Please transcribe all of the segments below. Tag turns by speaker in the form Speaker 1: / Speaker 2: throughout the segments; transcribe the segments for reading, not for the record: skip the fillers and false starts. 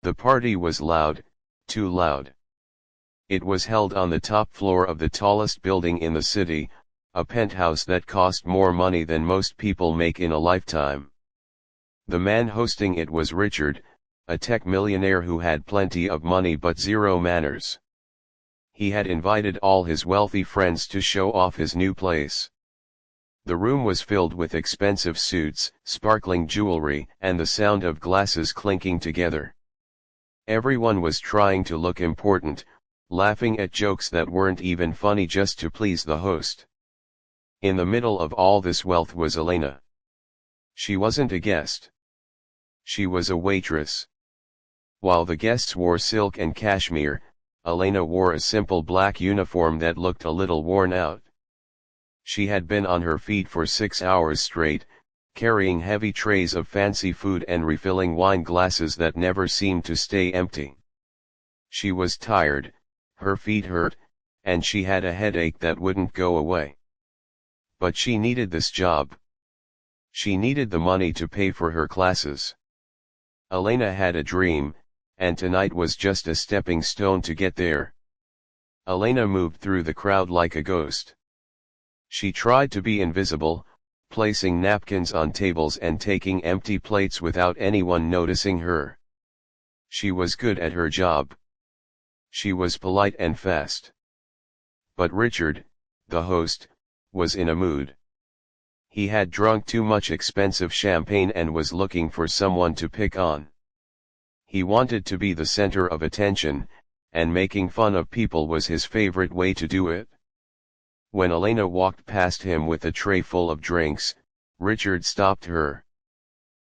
Speaker 1: The party was loud, too loud. It was held on the top floor of the tallest building in the city, a penthouse that cost more money than most people make in a lifetime. The man hosting it was Richard, a tech millionaire who had plenty of money but zero manners. He had invited all his wealthy friends to show off his new place. The room was filled with expensive suits, sparkling jewelry, and the sound of glasses clinking together. Everyone was trying to look important, laughing at jokes that weren't even funny just to please the host. In the middle of all this wealth was Elena. She wasn't a guest. She was a waitress. While the guests wore silk and cashmere, Elena wore a simple black uniform that looked a little worn out. She had been on her feet for 6 hours straight, carrying heavy trays of fancy food and refilling wine glasses that never seemed to stay empty. She was tired, her feet hurt, and she had a headache that wouldn't go away. But she needed this job. She needed the money to pay for her classes. Elena had a dream, and tonight was just a stepping stone to get there. Elena moved through the crowd like a ghost. She tried to be invisible, placing napkins on tables and taking empty plates without anyone noticing her. She was good at her job. She was polite and fast. But Richard, the host, was in a mood. He had drunk too much expensive champagne and was looking for someone to pick on. He wanted to be the center of attention, and making fun of people was his favorite way to do it. When Elena walked past him with a tray full of drinks, Richard stopped her.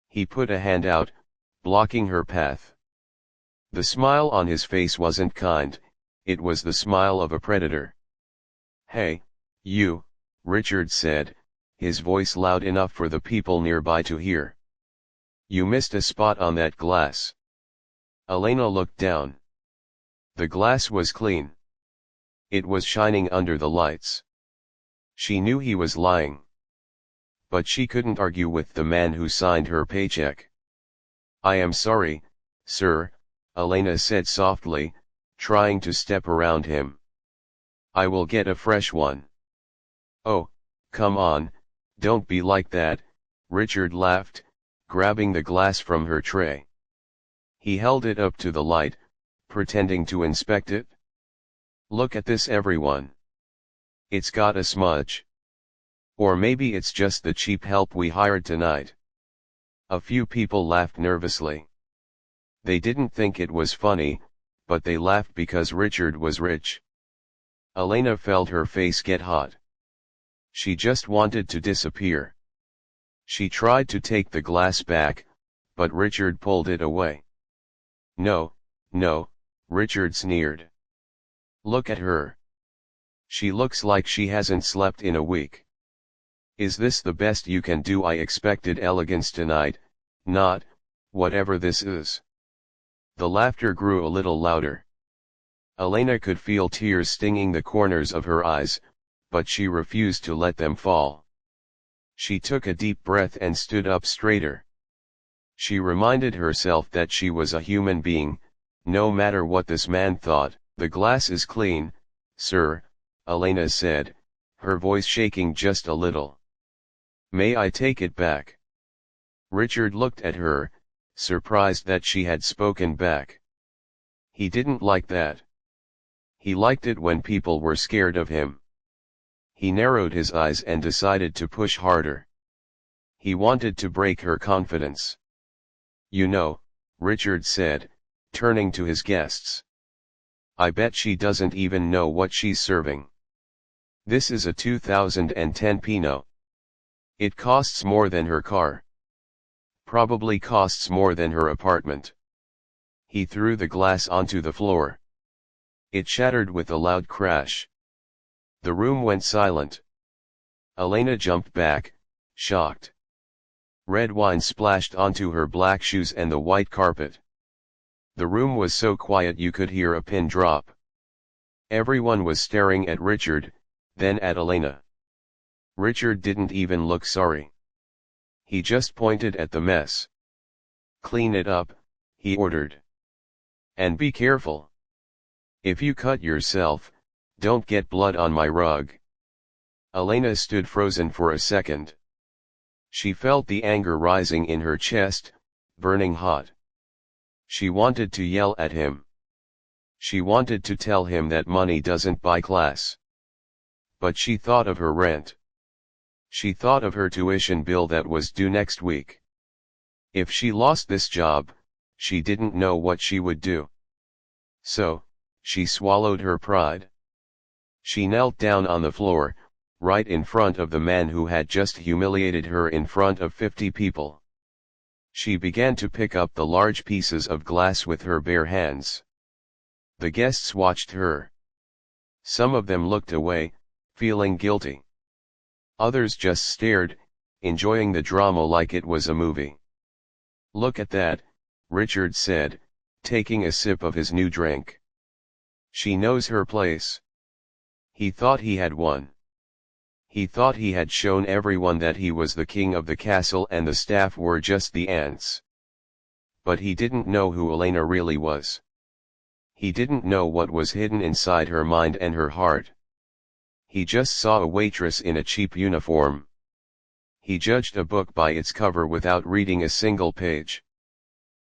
Speaker 1: He put a hand out, blocking her path. The smile on his face wasn't kind, it was the smile of a predator. "Hey, you," Richard said, his voice loud enough for the people nearby to hear. "You missed a spot on that glass." Elena looked down. The glass was clean. It was shining under the lights. She knew he was lying. But she couldn't argue with the man who signed her paycheck. "I am sorry, sir," Elena said softly, trying to step around him. "I will get a fresh one." "Oh, come on, don't be like that," Richard laughed, grabbing the glass from her tray. He held it up to the light, pretending to inspect it. "Look at this, everyone. It's got a smudge. Or maybe it's just the cheap help we hired tonight." A few people laughed nervously. They didn't think it was funny, but they laughed because Richard was rich. Elena felt her face get hot. She just wanted to disappear. She tried to take the glass back, but Richard pulled it away. "No, no," Richard sneered. "Look at her. She looks like she hasn't slept in a week. Is this the best you can do?" "I expected elegance tonight, not, whatever this is." The laughter grew a little louder. Elena could feel tears stinging the corners of her eyes, but she refused to let them fall. She took a deep breath and stood up straighter. She reminded herself that she was a human being, no matter what this man thought. "The glass is clean, sir," Elena said, her voice shaking just a little. "May I take it back?" Richard looked at her, surprised that she had spoken back. He didn't like that. He liked it when people were scared of him. He narrowed his eyes and decided to push harder. He wanted to break her confidence. "You know," Richard said, turning to his guests. "I bet she doesn't even know what she's serving. This is a 2010 Pinot. It costs more than her car. Probably costs more than her apartment." He threw the glass onto the floor. It shattered with a loud crash. The room went silent. Elena jumped back, shocked. Red wine splashed onto her black shoes and the white carpet. The room was so quiet you could hear a pin drop. Everyone was staring at Richard, then at Elena. Richard didn't even look sorry. He just pointed at the mess. "Clean it up," he ordered. And be careful. If you cut yourself, don't get blood on my rug. Elena stood frozen for a second. She felt the anger rising in her chest, burning hot. She wanted to yell at him. She wanted to tell him that money doesn't buy class. But she thought of her rent. She thought of her tuition bill that was due next week. If she lost this job, she didn't know what she would do. So, she swallowed her pride. She knelt down on the floor, right in front of the man who had just humiliated her in front of 50 people. She began to pick up the large pieces of glass with her bare hands. The guests watched her. Some of them looked away, feeling guilty. Others just stared, enjoying the drama like it was a movie. "Look at that," Richard said, taking a sip of his new drink. "She knows her place." He thought he had won. He thought he had shown everyone that he was the king of the castle and the staff were just the ants. But he didn't know who Elena really was. He didn't know what was hidden inside her mind and her heart. He just saw a waitress in a cheap uniform. He judged a book by its cover without reading a single page.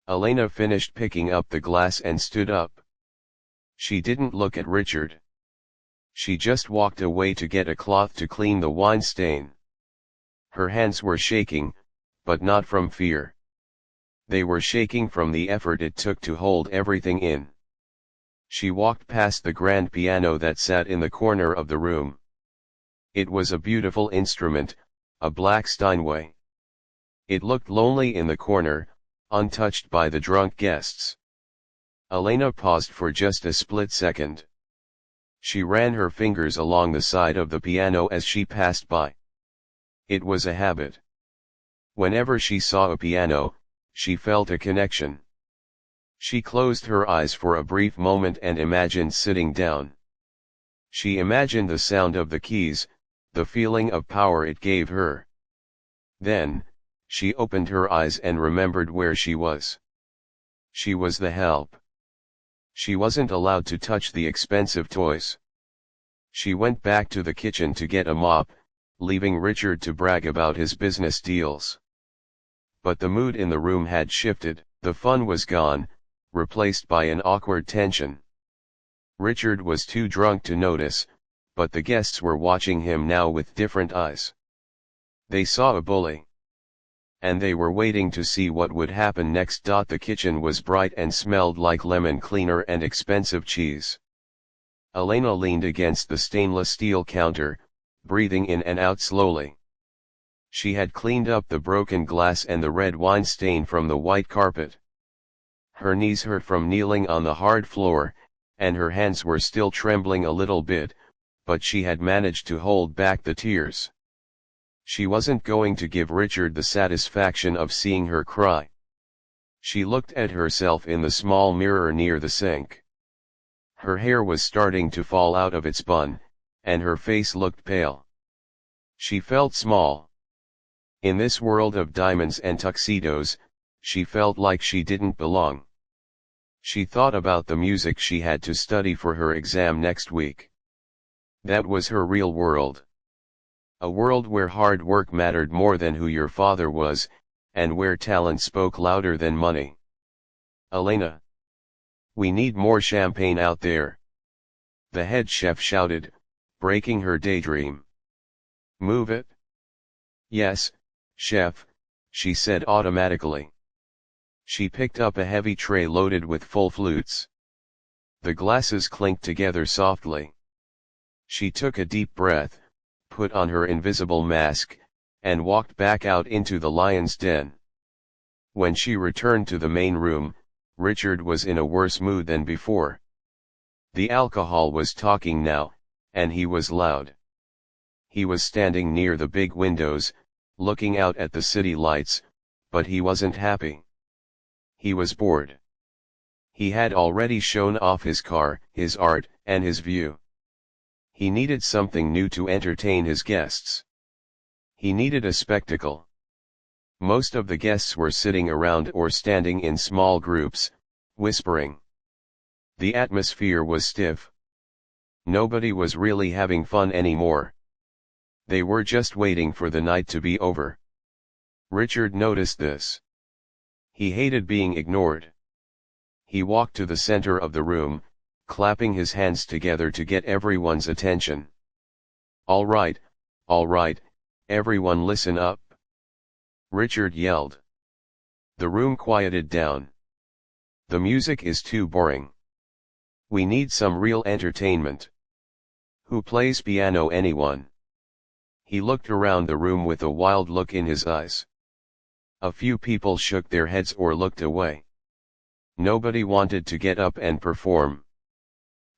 Speaker 1: Elena finished picking up the glass and stood up. She didn't look at Richard. She just walked away to get a cloth to clean the wine stain. Her hands were shaking, but not from fear. They were shaking from the effort it took to hold everything in. She walked past the grand piano that sat in the corner of the room. It was a beautiful instrument, a black Steinway. It looked lonely in the corner, untouched by the drunk guests. Elena paused for just a split second. She ran her fingers along the side of the piano as she passed by. It was a habit. Whenever she saw a piano, she felt a connection. She closed her eyes for a brief moment and imagined sitting down. She imagined the sound of the keys, the feeling of power it gave her. Then, she opened her eyes and remembered where she was. She was the help. She wasn't allowed to touch the expensive toys. She went back to the kitchen to get a mop, leaving Richard to brag about his business deals. But the mood in the room had shifted. The fun was gone, replaced by an awkward tension. Richard was too drunk to notice, but the guests were watching him now with different eyes. They saw a bully. And they were waiting to see what would happen next. The kitchen was bright and smelled like lemon cleaner and expensive cheese. Elena leaned against the stainless steel counter, breathing in and out slowly. She had cleaned up the broken glass and the red wine stain from the white carpet. Her knees hurt from kneeling on the hard floor, and her hands were still trembling a little bit, but she had managed to hold back the tears. She wasn't going to give Richard the satisfaction of seeing her cry. She looked at herself in the small mirror near the sink. Her hair was starting to fall out of its bun, and her face looked pale. She felt small. In this world of diamonds and tuxedos, she felt like she didn't belong. She thought about the music she had to study for her exam next week. That was her real world. A world where hard work mattered more than who your father was, and where talent spoke louder than money. "Elena! We need more champagne out there," the head chef shouted, breaking her daydream. "Move it." "Yes, chef," she said automatically. She picked up a heavy tray loaded with full flutes. The glasses clinked together softly. She took a deep breath, put on her invisible mask, and walked back out into the lion's den. When she returned to the main room, Richard was in a worse mood than before. The alcohol was talking now, and he was loud. He was standing near the big windows, looking out at the city lights, but he wasn't happy. He was bored. He had already shown off his car, his art, and his view. He needed something new to entertain his guests. He needed a spectacle. Most of the guests were sitting around or standing in small groups, whispering. The atmosphere was stiff. Nobody was really having fun anymore. They were just waiting for the night to be over. Richard noticed this. He hated being ignored. He walked to the center of the room, clapping his hands together to get everyone's attention. All right, everyone listen up," Richard yelled. The room quieted down. "The music is too boring. We need some real entertainment. Who plays piano, anyone?" He looked around the room with a wild look in his eyes. A few people shook their heads or looked away. Nobody wanted to get up and perform.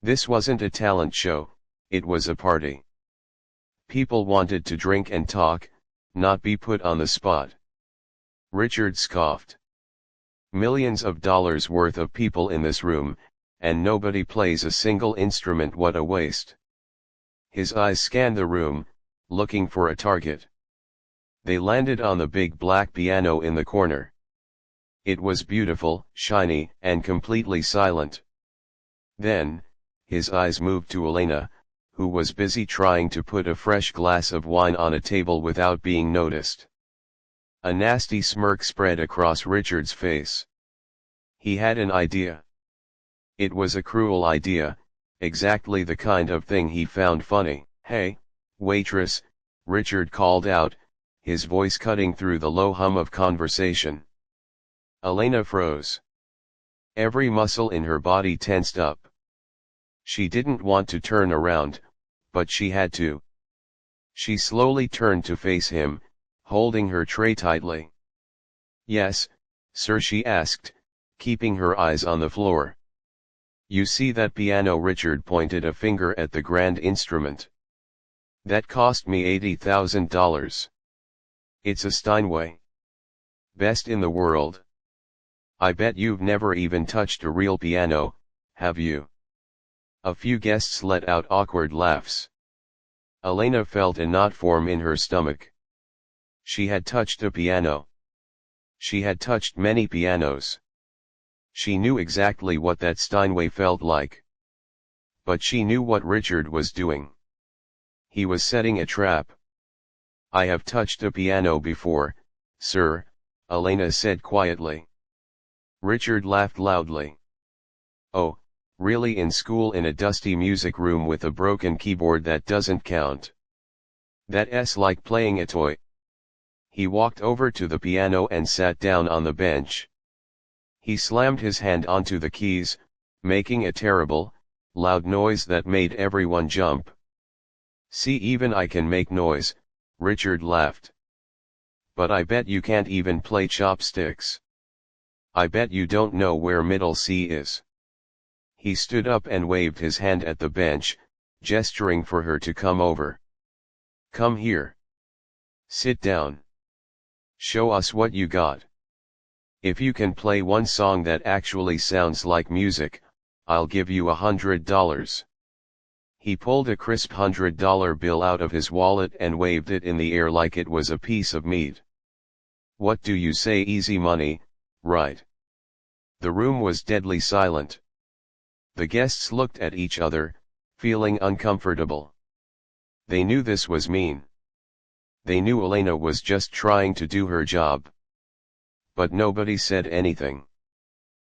Speaker 1: This wasn't a talent show, it was a party. People wanted to drink and talk, not be put on the spot. Richard scoffed. Millions of dollars worth of people in this room, and nobody plays a single instrument. What a waste. His eyes scanned the room, looking for a target. They landed on the big black piano in the corner. It was beautiful, shiny, and completely silent. Then, his eyes moved to Elena, who was busy trying to put a fresh glass of wine on a table without being noticed. A nasty smirk spread across Richard's face. He had an idea. It was a cruel idea, exactly the kind of thing he found funny. "Hey, waitress," Richard called out, his voice cutting through the low hum of conversation. Elena froze. Every muscle in her body tensed up. She didn't want to turn around, but she had to. She slowly turned to face him, holding her tray tightly. "Yes, sir?" she asked, keeping her eyes on the floor. "You see that piano?" Richard pointed a finger at the grand instrument. "That cost me $80,000. It's a Steinway. Best in the world. I bet you've never even touched a real piano, have you?" A few guests let out awkward laughs. Elena felt a knot form in her stomach. She had touched a piano. She had touched many pianos. She knew exactly what that Steinway felt like. But she knew what Richard was doing. He was setting a trap. "I have touched a piano before, sir," Elena said quietly. Richard laughed loudly. "Oh, really? In school, in a dusty music room with a broken keyboard? That doesn't count. That's like playing a toy." He walked over to the piano and sat down on the bench. He slammed his hand onto the keys, making a terrible, loud noise that made everyone jump. "See, even I can make noise," Richard laughed. "But I bet you can't even play chopsticks. I bet you don't know where middle C is." He stood up and waved his hand at the bench, gesturing for her to come over. "Come here. Sit down. Show us what you got. If you can play one song that actually sounds like music, I'll give you $100. He pulled a crisp $100 bill out of his wallet and waved it in the air like it was a piece of meat. "What do you say? Easy money, right?" The room was deadly silent. The guests looked at each other, feeling uncomfortable. They knew this was mean. They knew Elena was just trying to do her job. But nobody said anything.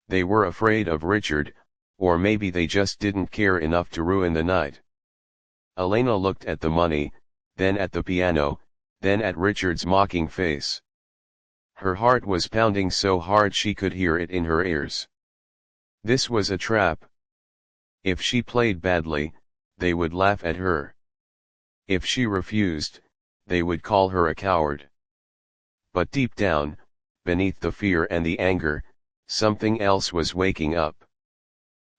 Speaker 1: They were afraid of Richard, or maybe they just didn't care enough to ruin the night. Elena looked at the money, then at the piano, then at Richard's mocking face. Her heart was pounding so hard she could hear it in her ears. This was a trap. If she played badly, they would laugh at her. If she refused, they would call her a coward. But deep down, beneath the fear and the anger, something else was waking up.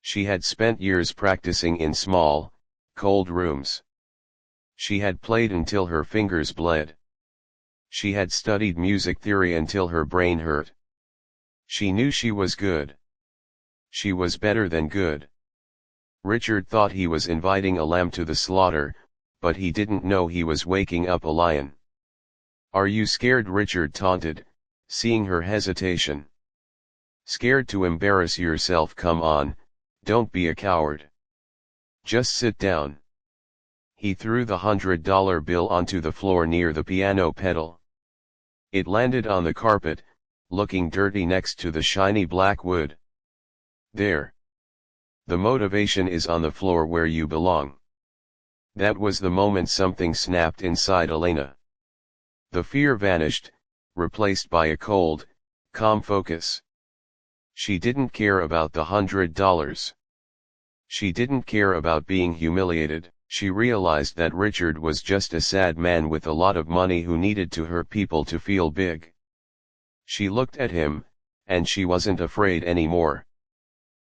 Speaker 1: She had spent years practicing in small, cold rooms. She had played until her fingers bled. She had studied music theory until her brain hurt. She knew she was good. She was better than good. Richard thought he was inviting a lamb to the slaughter, but he didn't know he was waking up a lion. "Are you scared?" Richard taunted, seeing her hesitation. "Scared to embarrass yourself? Come on, Don't be a coward. Just sit down. He threw the $100 bill onto the floor near the piano pedal. It landed on the carpet, looking dirty next to the shiny black wood. There. The motivation is on the floor where you belong. That was the moment something snapped inside Elena. The fear vanished, replaced by a cold, calm focus. She didn't care about the $100. She didn't care about being humiliated. She realized that Richard was just a sad man with a lot of money who needed to hurt people to feel big. She looked at him, and she wasn't afraid anymore.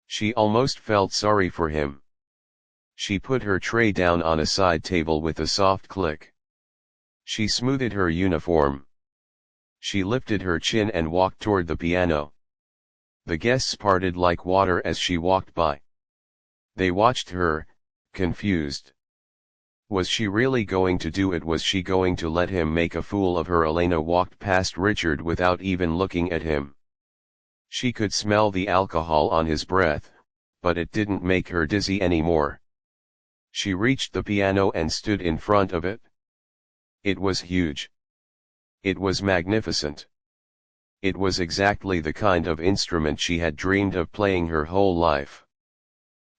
Speaker 1: She almost felt sorry for him. She put her tray down on a side table with a soft click. She smoothed her uniform. She lifted her chin and walked toward the piano. The guests parted like water as she walked by. They watched her, confused. Was she really going to do it? Was she going to let him make a fool of her? Elena walked past Richard without even looking at him. She could smell the alcohol on his breath, but it didn't make her dizzy anymore. She reached the piano and stood in front of it. It was huge. It was magnificent. It was exactly the kind of instrument she had dreamed of playing her whole life.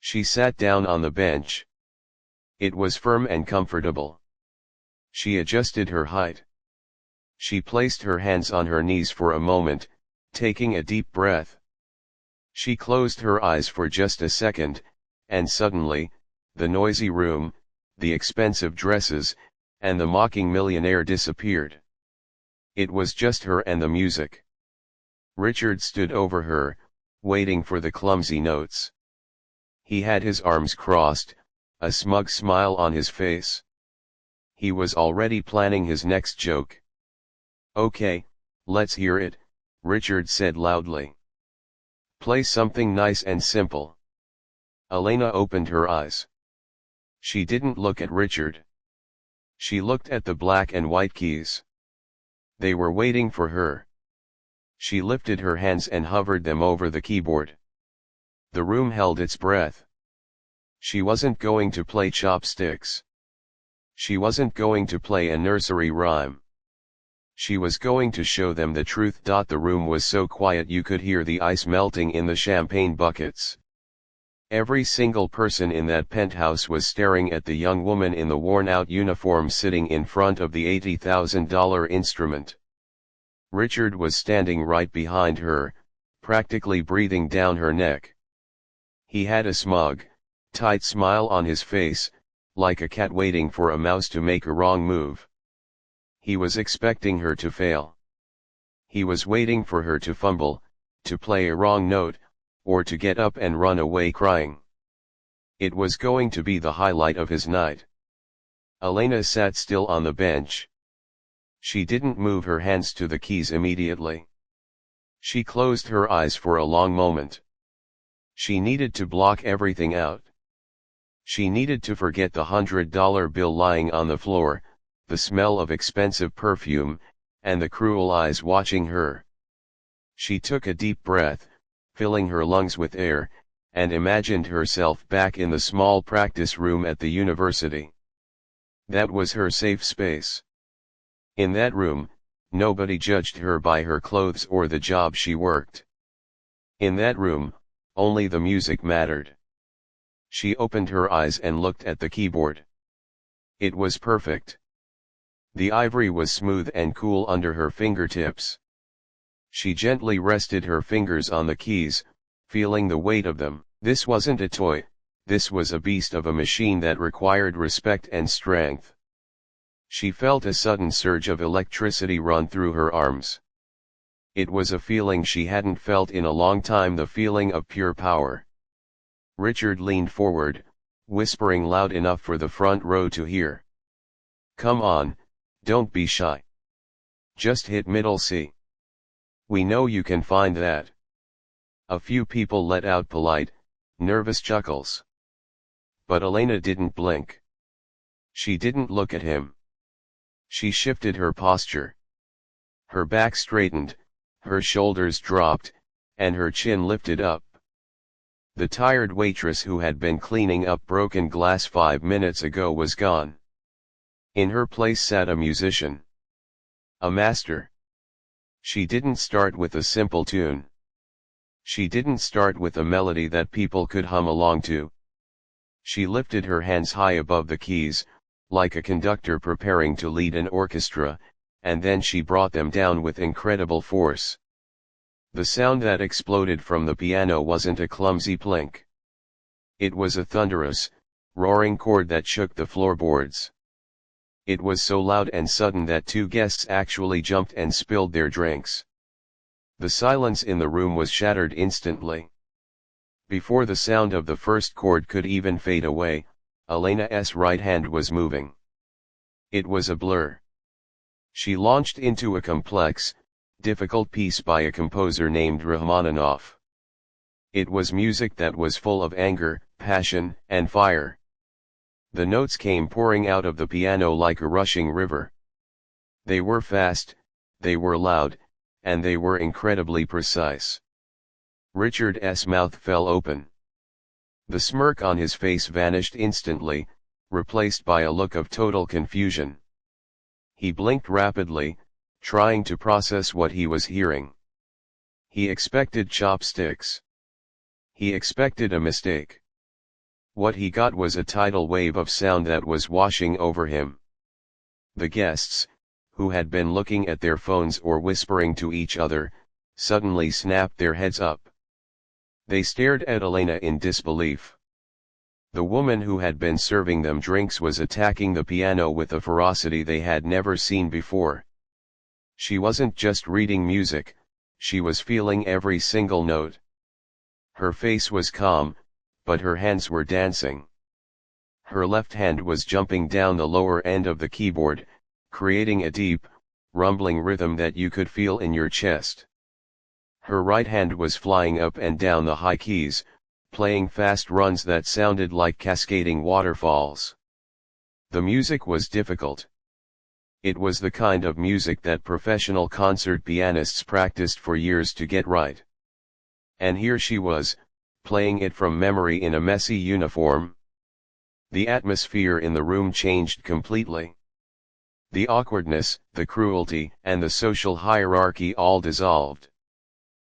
Speaker 1: She sat down on the bench. It was firm and comfortable. She adjusted her height. She placed her hands on her knees for a moment, taking a deep breath. She closed her eyes for just a second, and suddenly, the noisy room, the expensive dresses, and the mocking millionaire disappeared. It was just her and the music. Richard stood over her, waiting for the clumsy notes. He had his arms crossed, a smug smile on his face. He was already planning his next joke. "Okay, let's hear it," Richard said loudly. "Play something nice and simple." Elena opened her eyes. She didn't look at Richard. She looked at the black and white keys. They were waiting for her. She lifted her hands and hovered them over the keyboard. The room held its breath. She wasn't going to play chopsticks. She wasn't going to play a nursery rhyme. She was going to show them the truth. The room was so quiet you could hear the ice melting in the champagne buckets. Every single person in that penthouse was staring at the young woman in the worn-out uniform sitting in front of the $80,000 instrument. Richard was standing right behind her, practically breathing down her neck. He had a smug, tight smile on his face, like a cat waiting for a mouse to make a wrong move. He was expecting her to fail. He was waiting for her to fumble, to play a wrong note, or to get up and run away crying. It was going to be the highlight of his night. Elena sat still on the bench. She didn't move her hands to the keys immediately. She closed her eyes for a long moment. She needed to block everything out. She needed to forget the $100 bill lying on the floor, the smell of expensive perfume, and the cruel eyes watching her. She took a deep breath, filling her lungs with air, and imagined herself back in the small practice room at the university. That was her safe space. In that room, nobody judged her by her clothes or the job she worked. In that room, only the music mattered. She opened her eyes and looked at the keyboard. It was perfect. The ivory was smooth and cool under her fingertips. She gently rested her fingers on the keys, feeling the weight of them. This wasn't a toy, this was a beast of a machine that required respect and strength. She felt a sudden surge of electricity run through her arms. It was a feeling she hadn't felt in a long time, the feeling of pure power. Richard leaned forward, whispering loud enough for the front row to hear. "Come on, don't be shy. Just hit middle C. We know you can find that." A few people let out polite, nervous chuckles. But Elena didn't blink. She didn't look at him. She shifted her posture. Her back straightened, her shoulders dropped, and her chin lifted up. The tired waitress who had been cleaning up broken glass 5 minutes ago was gone. In her place sat a musician. A master. She didn't start with a simple tune. She didn't start with a melody that people could hum along to. She lifted her hands high above the keys, like a conductor preparing to lead an orchestra, and then she brought them down with incredible force. The sound that exploded from the piano wasn't a clumsy plink. It was a thunderous, roaring chord that shook the floorboards. It was so loud and sudden that two guests actually jumped and spilled their drinks. The silence in the room was shattered instantly. Before the sound of the first chord could even fade away, Elena's right hand was moving. It was a blur. She launched into a complex, difficult piece by a composer named Rachmaninoff. It was music that was full of anger, passion, and fire. The notes came pouring out of the piano like a rushing river. They were fast, they were loud, and they were incredibly precise. Richard's mouth fell open. The smirk on his face vanished instantly, replaced by a look of total confusion. He blinked rapidly, trying to process what he was hearing. He expected chopsticks. He expected a mistake. What he got was a tidal wave of sound that was washing over him. The guests, who had been looking at their phones or whispering to each other, suddenly snapped their heads up. They stared at Elena in disbelief. The woman who had been serving them drinks was attacking the piano with a ferocity they had never seen before. She wasn't just reading music, she was feeling every single note. Her face was calm, but her hands were dancing. Her left hand was jumping down the lower end of the keyboard, creating a deep, rumbling rhythm that you could feel in your chest. Her right hand was flying up and down the high keys, playing fast runs that sounded like cascading waterfalls. The music was difficult. It was the kind of music that professional concert pianists practiced for years to get right. And here she was, playing it from memory in a messy uniform. The atmosphere in the room changed completely. The awkwardness, the cruelty, and the social hierarchy all dissolved.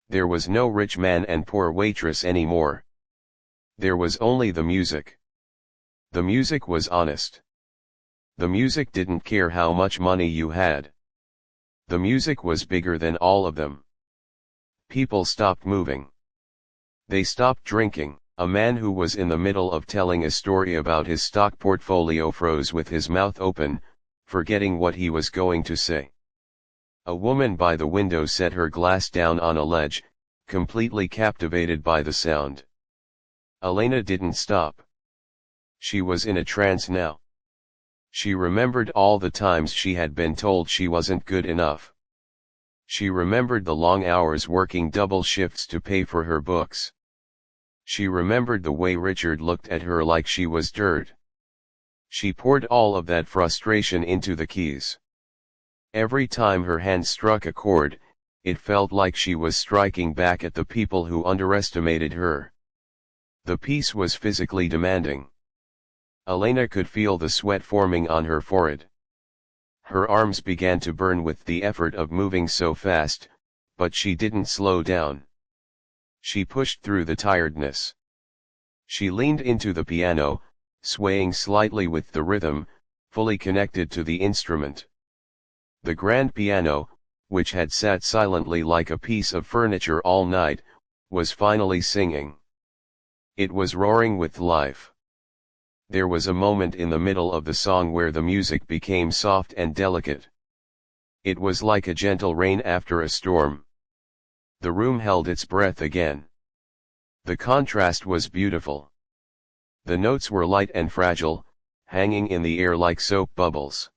Speaker 1: There was no rich man and poor waitress anymore. There was only the music. The music was honest. The music didn't care how much money you had. The music was bigger than all of them. People stopped moving. They stopped drinking. A man who was in the middle of telling a story about his stock portfolio froze with his mouth open, forgetting what he was going to say. A woman by the window set her glass down on a ledge, completely captivated by the sound. Elena didn't stop. She was in a trance now. She remembered all the times she had been told she wasn't good enough. She remembered the long hours working double shifts to pay for her books. She remembered the way Richard looked at her like she was dirt. She poured all of that frustration into the keys. Every time her hand struck a chord, it felt like she was striking back at the people who underestimated her. The piece was physically demanding. Elena could feel the sweat forming on her forehead. Her arms began to burn with the effort of moving so fast, but she didn't slow down. She pushed through the tiredness. She leaned into the piano, swaying slightly with the rhythm, fully connected to the instrument. The grand piano, which had sat silently like a piece of furniture all night, was finally singing. It was roaring with life. There was a moment in the middle of the song where the music became soft and delicate. It was like a gentle rain after a storm. The room held its breath again. The contrast was beautiful. The notes were light and fragile, hanging in the air like soap bubbles.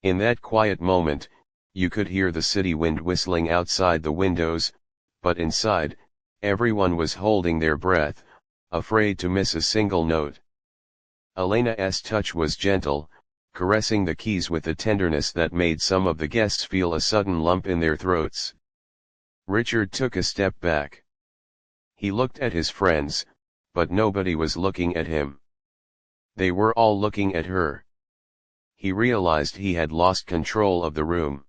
Speaker 1: In that quiet moment, you could hear the city wind whistling outside the windows, but inside, everyone was holding their breath, afraid to miss a single note. Elena's touch was gentle, caressing the keys with a tenderness that made some of the guests feel a sudden lump in their throats. Richard took a step back. He looked at his friends, but nobody was looking at him. They were all looking at her. He realized he had lost control of the room.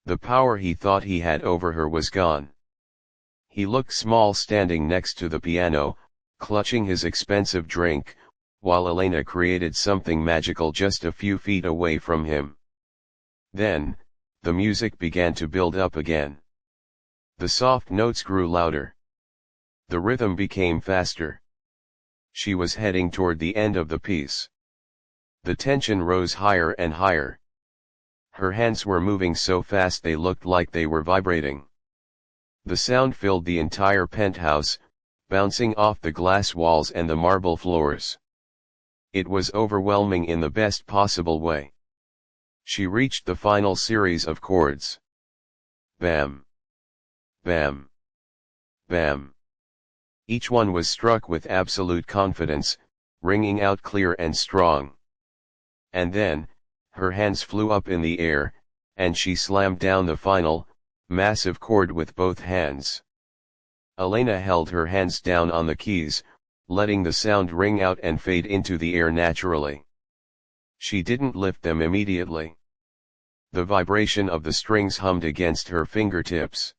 Speaker 1: The power he thought he had over her was gone. He looked small standing next to the piano, clutching his expensive drink, while Elena created something magical just a few feet away from him. Then, the music began to build up again. The soft notes grew louder. The rhythm became faster. She was heading toward the end of the piece. The tension rose higher and higher. Her hands were moving so fast they looked like they were vibrating. The sound filled the entire penthouse, bouncing off the glass walls and the marble floors. It was overwhelming in the best possible way. She reached the final series of chords. Bam. Bam. Bam. Each one was struck with absolute confidence, ringing out clear and strong. And then, her hands flew up in the air, and she slammed down the final, massive chord with both hands. Elena held her hands down on the keys, letting the sound ring out and fade into the air naturally. She didn't lift them immediately. The vibration of the strings hummed against her fingertips.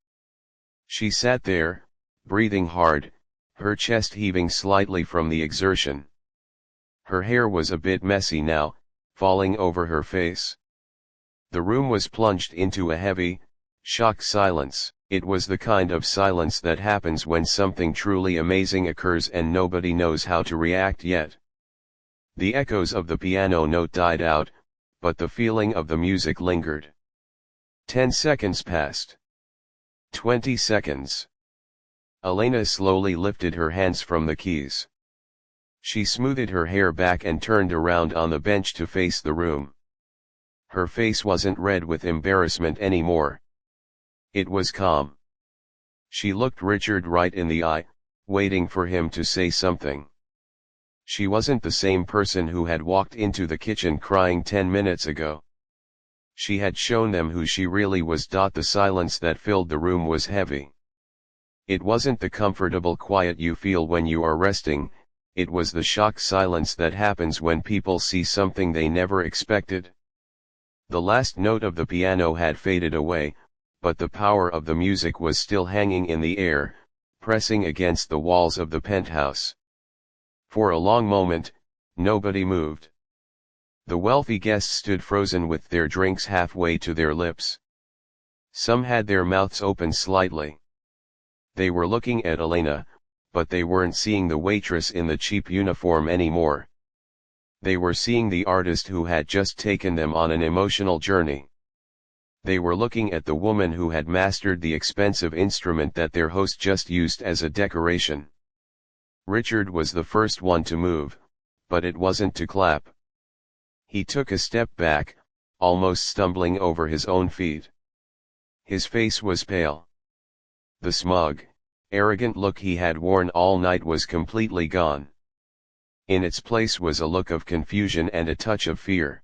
Speaker 1: She sat there, breathing hard, her chest heaving slightly from the exertion. Her hair was a bit messy now, falling over her face. The room was plunged into a heavy, shocked silence. It was the kind of silence that happens when something truly amazing occurs and nobody knows how to react yet. The echoes of the piano note died out, but the feeling of the music lingered. 10 seconds passed. 20 seconds. Elena slowly lifted her hands from the keys. She smoothed her hair back and turned around on the bench to face the room. Her face wasn't red with embarrassment anymore. It was calm. She looked Richard right in the eye, waiting for him to say something. She wasn't the same person who had walked into the kitchen crying 10 minutes ago. She had shown them who she really was. The silence that filled the room was heavy. It wasn't the comfortable quiet you feel when you are resting, it was the shocked silence that happens when people see something they never expected. The last note of the piano had faded away, but the power of the music was still hanging in the air, pressing against the walls of the penthouse. For a long moment, nobody moved. The wealthy guests stood frozen with their drinks halfway to their lips. Some had their mouths open slightly. They were looking at Elena, but they weren't seeing the waitress in the cheap uniform anymore. They were seeing the artist who had just taken them on an emotional journey. They were looking at the woman who had mastered the expensive instrument that their host just used as a decoration. Richard was the first one to move, but it wasn't to clap. He took a step back, almost stumbling over his own feet. His face was pale. The smug, arrogant look he had worn all night was completely gone. In its place was a look of confusion and a touch of fear.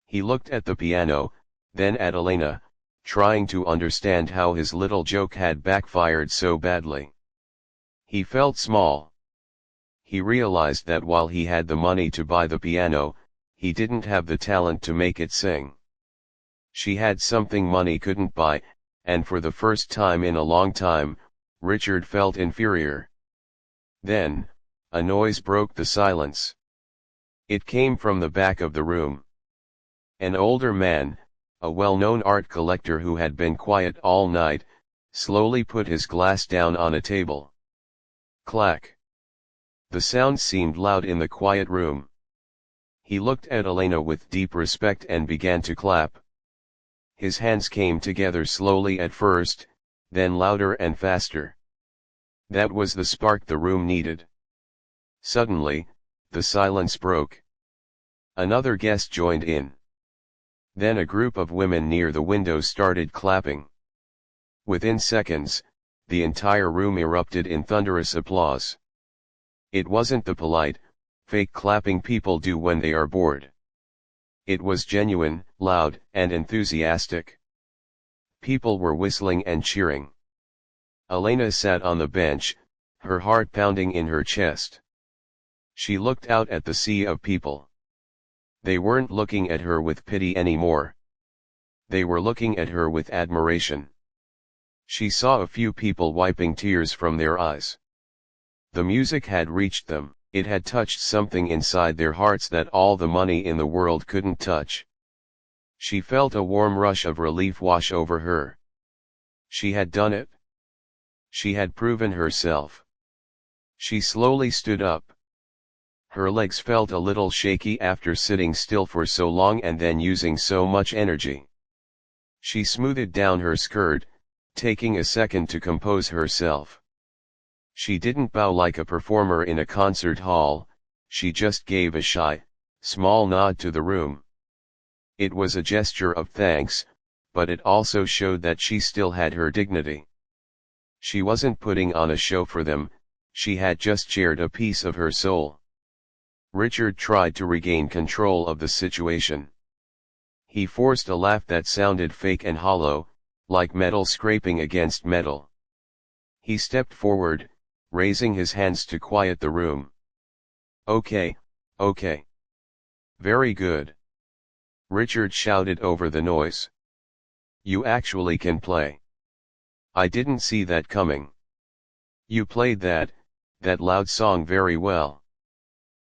Speaker 1: He looked at the piano, then at Elena, trying to understand how his little joke had backfired so badly. He felt small. He realized that while he had the money to buy the piano, he didn't have the talent to make it sing. She had something money couldn't buy, and for the first time in a long time, Richard felt inferior. Then, a noise broke the silence. It came from the back of the room. An older man, a well-known art collector who had been quiet all night, slowly put his glass down on a table. Clack. The sound seemed loud in the quiet room. He looked at Elena with deep respect and began to clap. His hands came together slowly at first, then louder and faster. That was the spark the room needed. Suddenly, the silence broke. Another guest joined in. Then a group of women near the window started clapping. Within seconds, the entire room erupted in thunderous applause. It wasn't the polite, fake clapping people do when they are bored. It was genuine, loud, and enthusiastic. People were whistling and cheering. Elena sat on the bench, her heart pounding in her chest. She looked out at the sea of people. They weren't looking at her with pity anymore. They were looking at her with admiration. She saw a few people wiping tears from their eyes. The music had reached them, it had touched something inside their hearts that all the money in the world couldn't touch. She felt a warm rush of relief wash over her. She had done it. She had proven herself. She slowly stood up. Her legs felt a little shaky after sitting still for so long and then using so much energy. She smoothed down her skirt, taking a second to compose herself. She didn't bow like a performer in a concert hall, she just gave a shy, small nod to the room. It was a gesture of thanks, but it also showed that she still had her dignity. She wasn't putting on a show for them, she had just shared a piece of her soul. Richard tried to regain control of the situation. He forced a laugh that sounded fake and hollow, like metal scraping against metal. He stepped forward, raising his hands to quiet the room. "Okay, okay. Very good." Richard shouted over the noise. "You actually can play. I didn't see that coming. You played that loud song very well."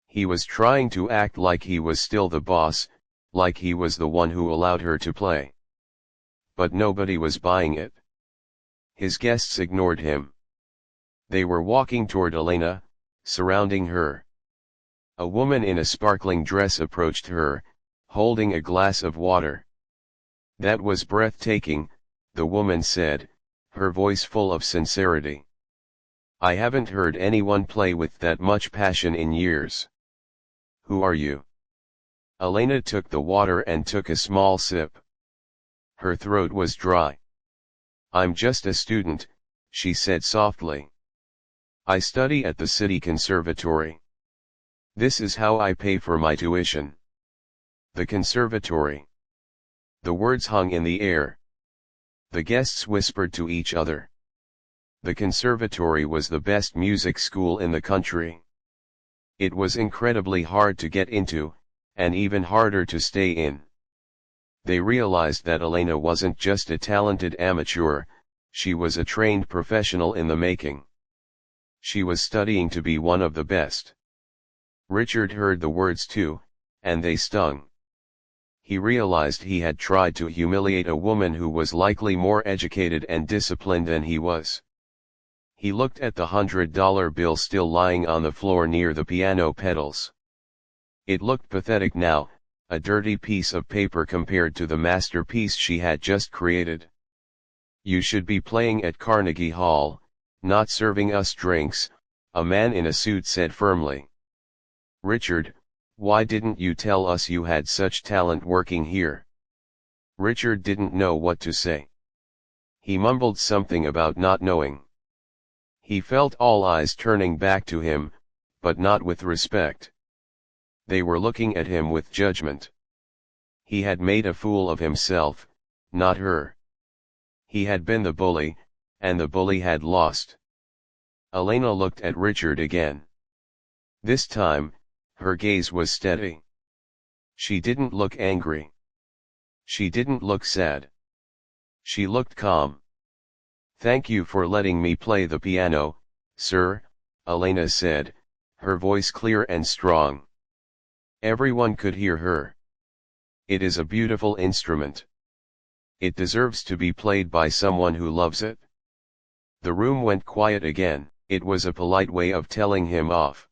Speaker 1: He was trying to act like he was still the boss, like he was the one who allowed her to play. But nobody was buying it. His guests ignored him. They were walking toward Elena, surrounding her. A woman in a sparkling dress approached her, holding a glass of water. "That was breathtaking," the woman said, her voice full of sincerity. "I haven't heard anyone play with that much passion in years." "Who are you?" Elena took the water and took a small sip. Her throat was dry. "I'm just a student," she said softly. "I study at the city conservatory. This is how I pay for my tuition." The conservatory. The words hung in the air. The guests whispered to each other. The conservatory was the best music school in the country. It was incredibly hard to get into, and even harder to stay in. They realized that Elena wasn't just a talented amateur, she was a trained professional in the making. She was studying to be one of the best. Richard heard the words too, and they stung. He realized he had tried to humiliate a woman who was likely more educated and disciplined than he was. He looked at the $100 bill still lying on the floor near the piano pedals. It looked pathetic now, a dirty piece of paper compared to the masterpiece she had just created. "You should be playing at Carnegie Hall, not serving us drinks," a man in a suit said firmly. "Richard, why didn't you tell us you had such talent working here?" Richard didn't know what to say. He mumbled something about not knowing. He felt all eyes turning back to him, but not with respect. They were looking at him with judgment. He had made a fool of himself, not her. He had been the bully, and the bully had lost. Elena looked at Richard again. This time, her gaze was steady. She didn't look angry. She didn't look sad. She looked calm. "Thank you for letting me play the piano, sir," Elena said, her voice clear and strong. Everyone could hear her. "It is a beautiful instrument. It deserves to be played by someone who loves it." The room went quiet again. It was a polite way of telling him off.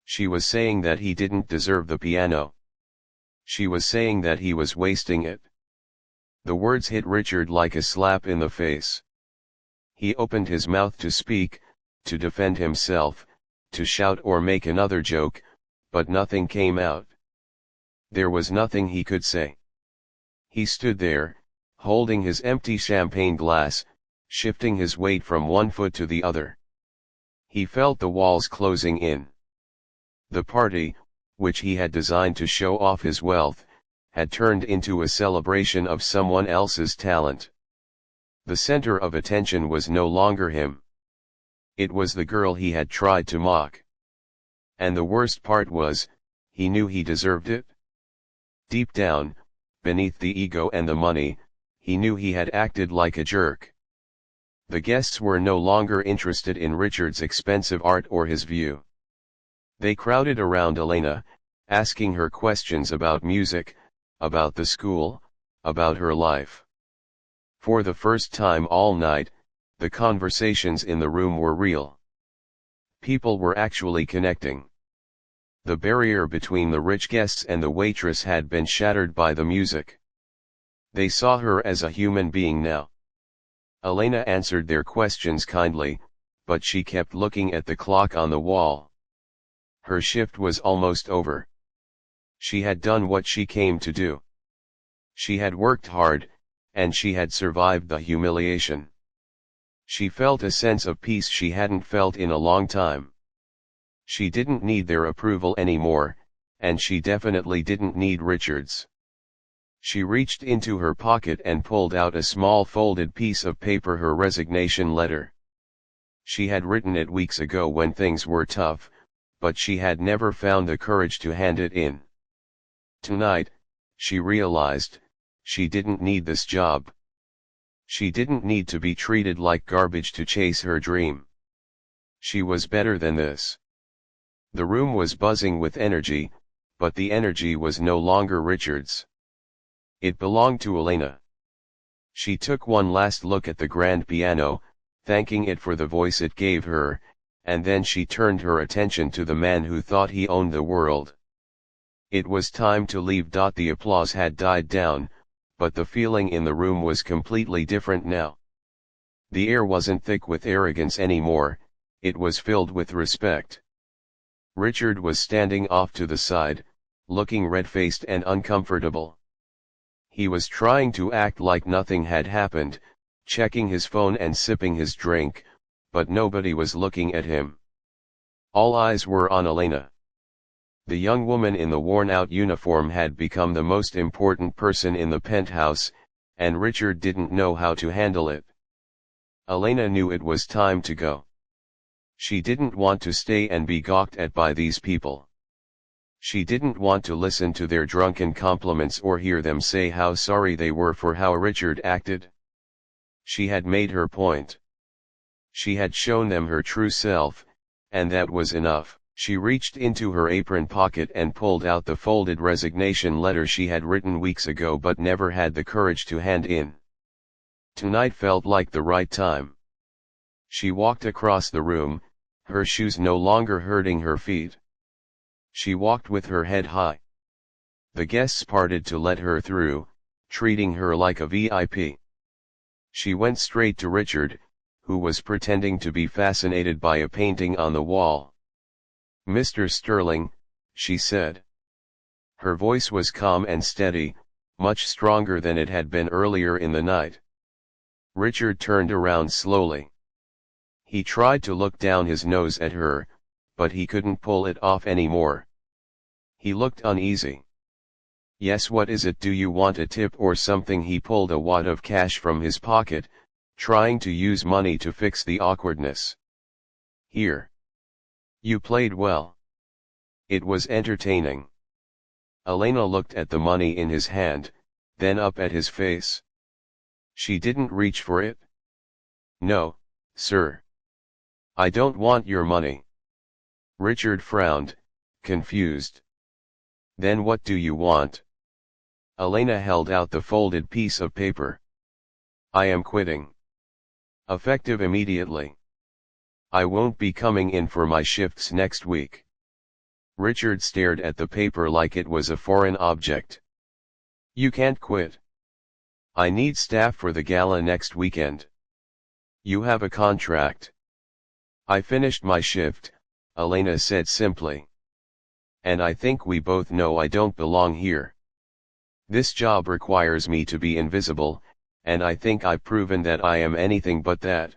Speaker 1: She was saying that he didn't deserve the piano. She was saying that he was wasting it. The words hit Richard like a slap in the face. He opened his mouth to speak, to defend himself, to shout or make another joke, but nothing came out. There was nothing he could say. He stood there, holding his empty champagne glass, shifting his weight from one foot to the other. He felt the walls closing in. The party, which he had designed to show off his wealth, had turned into a celebration of someone else's talent. The center of attention was no longer him. It was the girl he had tried to mock. And the worst part was, he knew he deserved it. Deep down, beneath the ego and the money, he knew he had acted like a jerk. The guests were no longer interested in Richard's expensive art or his view. They crowded around Elena, asking her questions about music, about the school, about her life. For the first time all night, the conversations in the room were real. People were actually connecting. The barrier between the rich guests and the waitress had been shattered by the music. They saw her as a human being now. Elena answered their questions kindly, but she kept looking at the clock on the wall. Her shift was almost over. She had done what she came to do. She had worked hard, and she had survived the humiliation. She felt a sense of peace she hadn't felt in a long time. She didn't need their approval anymore, and she definitely didn't need Richard's. She reached into her pocket and pulled out a small folded piece of paper, her resignation letter. She had written it weeks ago when things were tough, but she had never found the courage to hand it in. Tonight, she realized, she didn't need this job. She didn't need to be treated like garbage to chase her dream. She was better than this. The room was buzzing with energy, but the energy was no longer Richard's. It belonged to Elena. She took one last look at the grand piano, thanking it for the voice it gave her, and then she turned her attention to the man who thought he owned the world. It was time to leave. The applause had died down, but the feeling in the room was completely different now. The air wasn't thick with arrogance anymore, it was filled with respect. Richard was standing off to the side, looking red-faced and uncomfortable. He was trying to act like nothing had happened, checking his phone and sipping his drink, but nobody was looking at him. All eyes were on Elena. The young woman in the worn-out uniform had become the most important person in the penthouse, and Richard didn't know how to handle it. Elena knew it was time to go. She didn't want to stay and be gawked at by these people. She didn't want to listen to their drunken compliments or hear them say how sorry they were for how Richard acted. She had made her point. She had shown them her true self, and that was enough. She reached into her apron pocket and pulled out the folded resignation letter she had written weeks ago but never had the courage to hand in. Tonight felt like the right time. She walked across the room, her shoes no longer hurting her feet. She walked with her head high. The guests parted to let her through, treating her like a VIP. She went straight to Richard, who was pretending to be fascinated by a painting on the wall. "Mr. Sterling," she said. Her voice was calm and steady, much stronger than it had been earlier in the night. Richard turned around slowly. He tried to look down his nose at her, but he couldn't pull it off anymore. He looked uneasy. "Yes, what is it? Do you want a tip or something?" He pulled a wad of cash from his pocket, trying to use money to fix the awkwardness. "Here. You played well. It was entertaining." Elena looked at the money in his hand, then up at his face. She didn't reach for it. "No, sir. I don't want your money." Richard frowned, confused. "Then what do you want?" Elena held out the folded piece of paper. "I am quitting. Effective immediately. I won't be coming in for my shifts next week." Richard stared at the paper like it was a foreign object. "You can't quit. I need staff for the gala next weekend. You have a contract." "I finished my shift," Elena said simply. "And I think we both know I don't belong here. This job requires me to be invisible, and I think I've proven that I am anything but that."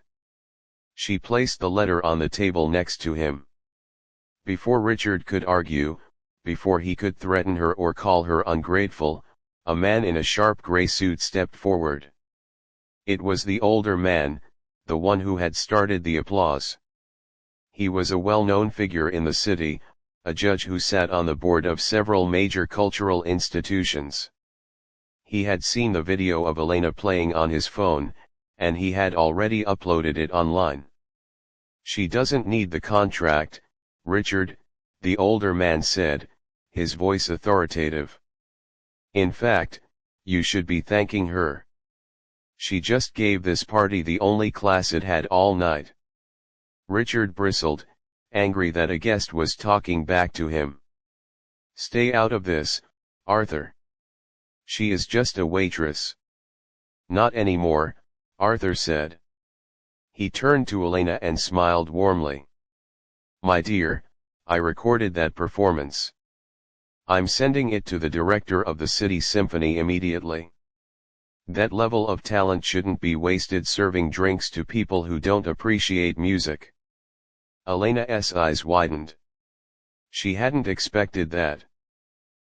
Speaker 1: She placed the letter on the table next to him. Before Richard could argue, before he could threaten her or call her ungrateful, a man in a sharp gray suit stepped forward. It was the older man, the one who had started the applause. He was a well-known figure in the city, a judge who sat on the board of several major cultural institutions. He had seen the video of Elena playing on his phone, and he had already uploaded it online. "She doesn't need the contract, Richard," the older man said, his voice authoritative. "In fact, you should be thanking her. She just gave this party the only class it had all night." Richard bristled, angry that a guest was talking back to him. "Stay out of this, Arthur. She is just a waitress." "Not anymore," Arthur said. He turned to Elena and smiled warmly. "My dear, I recorded that performance. I'm sending it to the director of the City Symphony immediately. That level of talent shouldn't be wasted serving drinks to people who don't appreciate music." Elena's eyes widened. She hadn't expected that.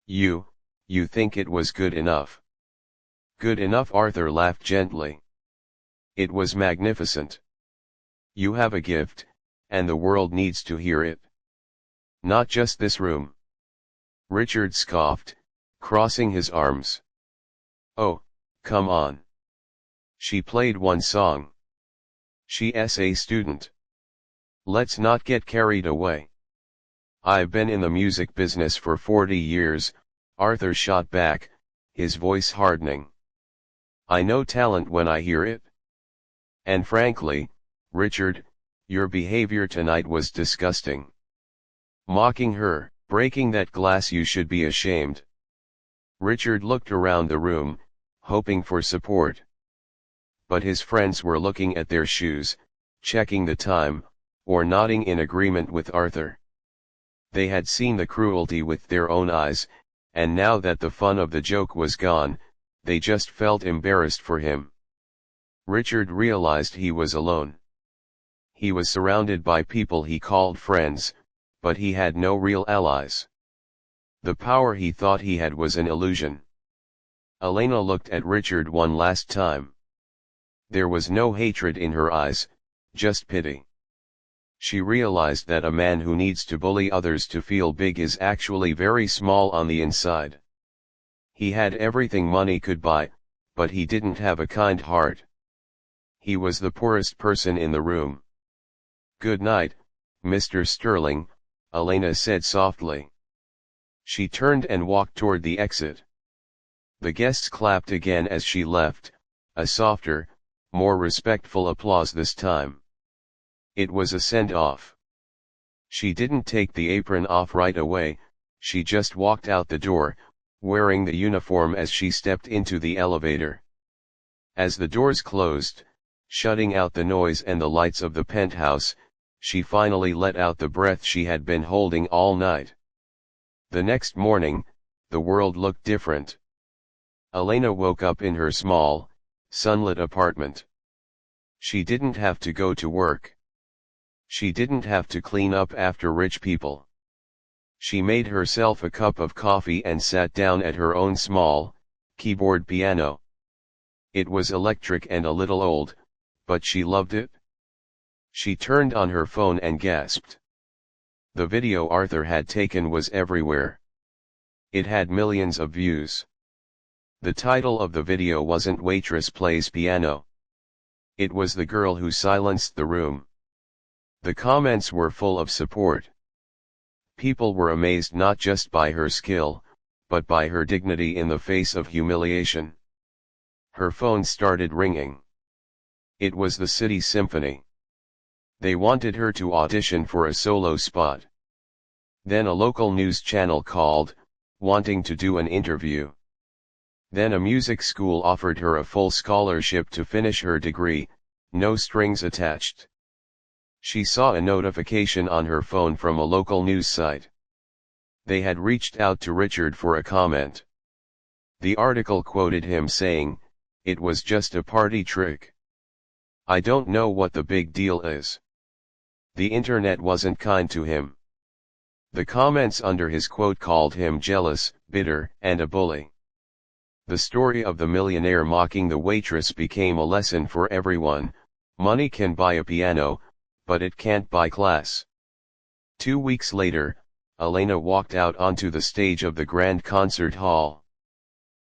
Speaker 1: You think it was good enough?" "Good enough?" Arthur laughed gently. "It was magnificent. You have a gift, and the world needs to hear it. Not just this room." Richard scoffed, crossing his arms. "Oh, come on. She played one song. She's a student. Let's not get carried away." "I've been in the music business for 40 years, Arthur shot back, his voice hardening. "I know talent when I hear it. And frankly, Richard, your behavior tonight was disgusting. Mocking her, breaking that glass, you should be ashamed." Richard looked around the room, hoping for support. But his friends were looking at their shoes, checking the time, or nodding in agreement with Arthur. They had seen the cruelty with their own eyes, and now that the fun of the joke was gone, they just felt embarrassed for him. Richard realized he was alone. He was surrounded by people he called friends, but he had no real allies. The power he thought he had was an illusion. Elena looked at Richard one last time. There was no hatred in her eyes, just pity. She realized that a man who needs to bully others to feel big is actually very small on the inside. He had everything money could buy, but he didn't have a kind heart. He was the poorest person in the room. "Good night, Mr. Sterling," Elena said softly. She turned and walked toward the exit. The guests clapped again as she left, a softer, more respectful applause this time. It was a send-off. She didn't take the apron off right away, she just walked out the door, wearing the uniform as she stepped into the elevator. As the doors closed, shutting out the noise and the lights of the penthouse, she finally let out the breath she had been holding all night. The next morning, the world looked different. Elena woke up in her small, sunlit apartment. She didn't have to go to work. She didn't have to clean up after rich people. She made herself a cup of coffee and sat down at her own small, keyboard piano. It was electric and a little old, but she loved it. She turned on her phone and gasped. The video Arthur had taken was everywhere. It had millions of views. The title of the video wasn't "Waitress Plays Piano." It was "The Girl Who Silenced the Room." The comments were full of support. People were amazed not just by her skill, but by her dignity in the face of humiliation. Her phone started ringing. It was the City Symphony. They wanted her to audition for a solo spot. Then a local news channel called, wanting to do an interview. Then a music school offered her a full scholarship to finish her degree, no strings attached. She saw a notification on her phone from a local news site. They had reached out to Richard for a comment. The article quoted him saying, "It was just a party trick. I don't know what the big deal is." The internet wasn't kind to him. The comments under his quote called him jealous, bitter, and a bully. The story of the millionaire mocking the waitress became a lesson for everyone. Money can buy a piano, but it can't buy class. 2 weeks later, Elena walked out onto the stage of the grand concert hall.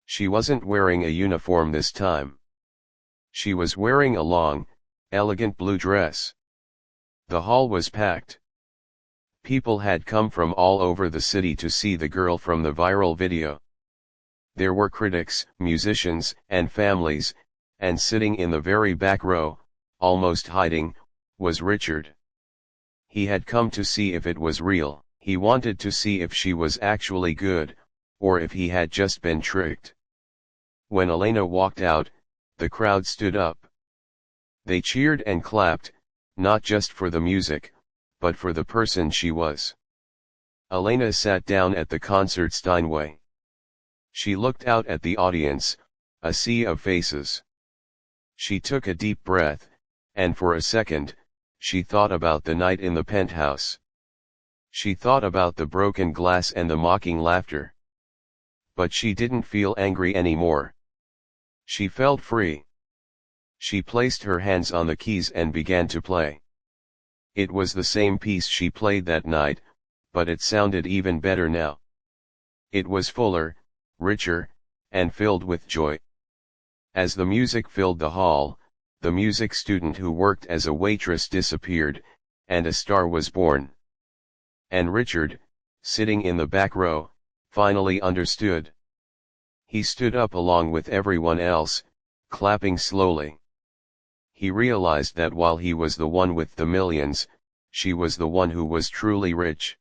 Speaker 1: She wasn't wearing a uniform this time. She was wearing a long, elegant blue dress. The hall was packed. People had come from all over the city to see the girl from the viral video. There were critics, musicians, and families, and sitting in the very back row, almost hiding, was Richard. He had come to see if it was real. He wanted to see if she was actually good, or if he had just been tricked. When Elena walked out, the crowd stood up. They cheered and clapped, not just for the music, but for the person she was. Elena sat down at the concert Steinway. She looked out at the audience, a sea of faces. She took a deep breath, and for a second, she thought about the night in the penthouse. She thought about the broken glass and the mocking laughter. But she didn't feel angry anymore. She felt free. She placed her hands on the keys and began to play. It was the same piece she played that night, but it sounded even better now. It was fuller, richer, and filled with joy. As the music filled the hall, the music student who worked as a waitress disappeared, and a star was born. And Richard, sitting in the back row, finally understood. He stood up along with everyone else, clapping slowly. He realized that while he was the one with the millions, she was the one who was truly rich.